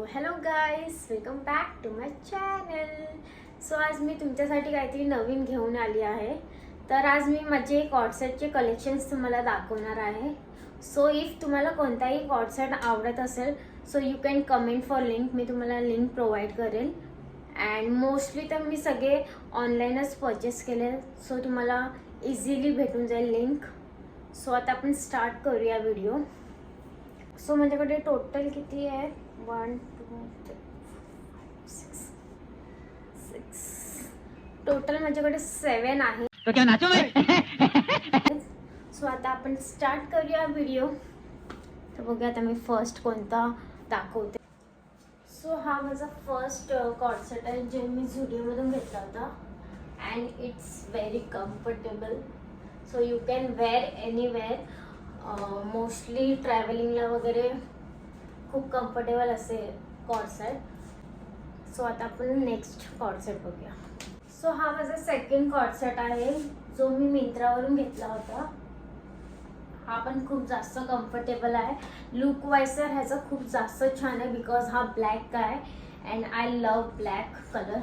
Hello guys, welcome back to my channel. आज मी तुमच्यासाठी काहीतरी नवीन घेऊन आली आहे. तर आज मी माझे कॉर्डसेटचे कलेक्शन्स तुम्हाला दाखवणार आहे. इफ तुम्हाला कोणताही कॉर्डसेट आवडत असेल you can comment for link. मी तुम्हाला लिंक प्रोव्हाइड करेल. अँड मोस्टली तर मी सगळे ऑनलाईनच परचेस केले, तुम्हाला इझिली भेटून जाईल लिंक. आता आपण स्टार्ट करूया व्हिडिओ. माझ्याकडे टोटल किती आहे? 1 2 3 6 टोटल माझ्याकडे 7 आहे. तो क्या नाचो मैं? आता आपण स्टार्ट करूया व्हिडिओ. तर बघूया आता मी फर्स्ट कोणता दाखवते. हा माझा फर्स्ट कॉर्डसेट आहे जे मी झुडिओमधून घेतला होता. And it's very comfortable, you can wear anywhere. Mostly ट्रॅव्हलिंगला वगैरे खूप कम्फर्टेबल असे कॉर्डसेट. आता आपण नेक्स्ट कॉर्डसेट बघूया. हा माझा सेकंड कॉर्डसेट आहे जो मी मिंत्रावरून घेतला होता. हा पण खूप जास्त कम्फर्टेबल आहे. लुक वाईज तर ह्याचा खूप जास्त छान आहे बिकॉज हा ब्लॅक आहे and I love black colour.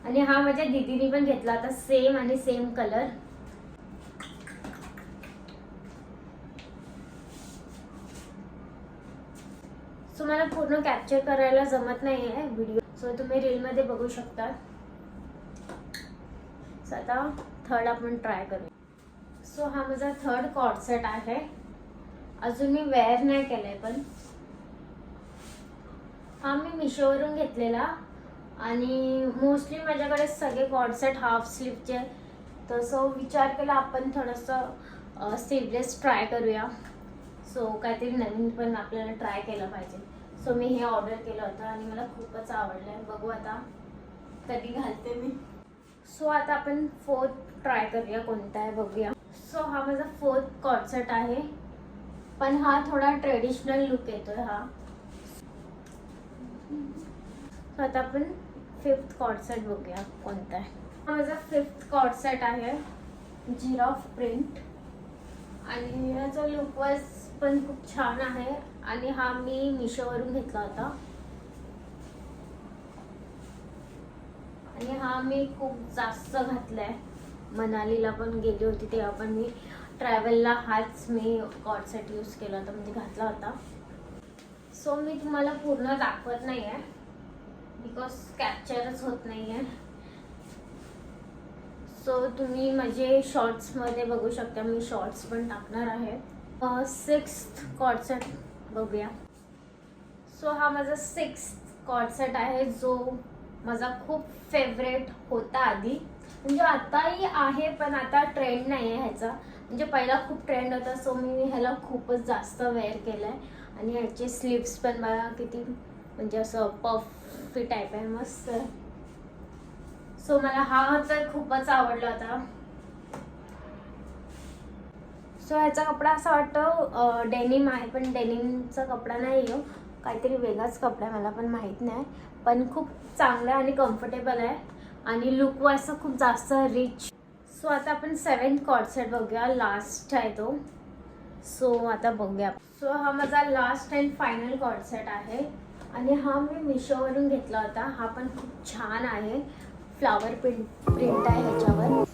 आणि हा माझ्या दीदीने पण घेतला होता, सेम आणि सेम कलर. मला पूर्ण कॅप्चर करायला जमत नाही आहे व्हिडिओ, तुम्ही रीलमध्ये बघू शकता. आता थर्ड आपण ट्राय करूया. हा माझा थर्ड कॉर्डसेट आहे. अजून मी वेअर नाही केलाय, पण हा मी मिशोवरून घेतलेला. आणि मोस्टली माझ्याकडे सगळे कॉर्डसेट हाफ स्लीवचे, तसं विचार केला आपण थोडंसं स्लीवलेस ट्राय करूया. काहीतरी नवीन पण आपल्याला ट्राय केलं पाहिजे. मी हे ऑर्डर केलं होतं आणि मला खूपच आवडलं आहे. बघू आता कधी घालते मी. आता आपण फोर्थ ट्राय करूया कोणता आहे बघूया. हा माझा फोर्थ कॉर्डसेट आहे, पण हा थोडा ट्रेडिशनल लुक येतोय हा. आता आपण फिफ्थ कॉर्डसेट बघूया कोणता आहे. हा माझा फिफ्थ कॉर्डसेट आहे, जिराफ प्रिंट. आणि याचा लुक वाईज पण खूप छान आहे. आणि हा मी मिशोवरून घेतला होता. आणि हा मी खूप जास्त घातलाय. मनालीला पण गेली होती तेव्हा पण मी ट्रॅव्हलला हाच मी कॉर्डसेट यूज केला होता, म्हणजे घातला होता. मी तुम्हाला पूर्ण दाखवत नाही आहे बिकॉज कॅप्चरच होत नाही आहे. तुम्ही माझे शॉर्ट्समध्ये बघू शकता, मी शॉर्ट्स पण टाकणार आहे. सिक्स्थ कॉर्डसेट बघूया. हा माझा सिक्स्थ कॉर्डसेट आहे जो माझा खूप फेवरेट होता आधी. म्हणजे आताही आहे पण आता ट्रेंड नाही आहे ह्याचा. म्हणजे पहिला खूप ट्रेंड होता, मी ह्याला खूपच जास्त वेअर केलाय. आणि ह्याचे स्लीव्स पण बघा किती म्हणजे असं पफी टाईप आहे, मस्त. मला हा तर खूपच आवडला होता. ह्याचा कपडा असा वाटतं डेनिम आहे, पण डेनिमचा कपडा नाही आहे, काहीतरी वेगळाच कपडा आहे, मला पण माहीत नाही. पण खूप चांगला आणि कम्फर्टेबल आहे. आणि लुक वाईज खूप जास्त रिच. आता आपण सेवन्थ कॉर्डसेट बघूया, लास्ट आहे तो. आता बघूया. हा माझा लास्ट अँड फायनल कॉर्डसेट आहे. आणि हा मी मिशोवरून घेतला होता. हा पण खूप छान आहे, फ्लावर प्रिंट आहे ह्याच्यावर.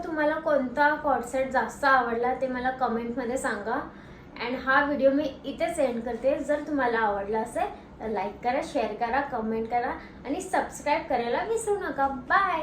तुम्हाला कोणता कॉर्डसेट जास्त आवडला ते मला कमेंटमध्ये सांगा. अँड हा व्हिडिओ मी इथे सेंड करते. जर तुम्हाला आवडला असेल तर लाईक करा, शेअर करा, कमेंट करा आणि सबस्क्राईब करायला विसरू नका. बाय.